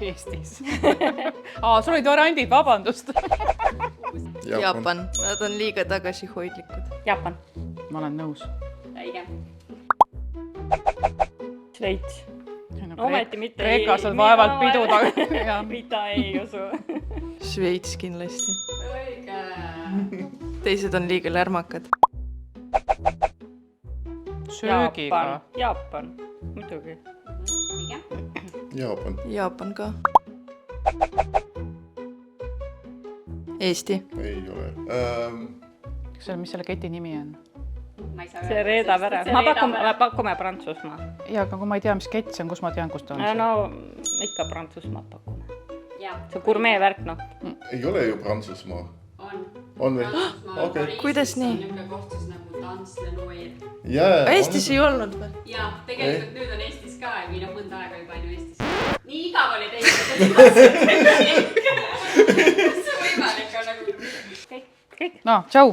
Eestis. Sul olid variandid, vabandust. Jaapan. Nad on liiga tagasihoidlikud. Jaapan. Ma olen nõus. Õige. Šveits. No, Ometi mitte Kreekas on vaevalt pidu taga. Mida ei usu. Šveits kindlasti. Õige. Teised on liiga lärmakad. Söögiga. Jaapan. Muidugi. Jaapan ka. Eesti. Ei ole. Mis selle keti nimi on? See reedab ära. Pakume Prantsusmaa. Ja, aga kui ma ei tea, mis kett see on, kus ma tean, kus ta on? No ikka Prantsusmaa pakume. See gurmee värk, noh. Ei ole ju Prantsusmaa. On või? Okay. Kuidas nii? Niisugune koht siis nagu Dans Lenoir. Eestis ei olnud või? Ja, tegelikult nüüd on Eestis ka, või noh, mõnda aega juba on ju Eestis. Nii igav oli teised. Kas see võimalik on nagu? Kõik. No, tšau!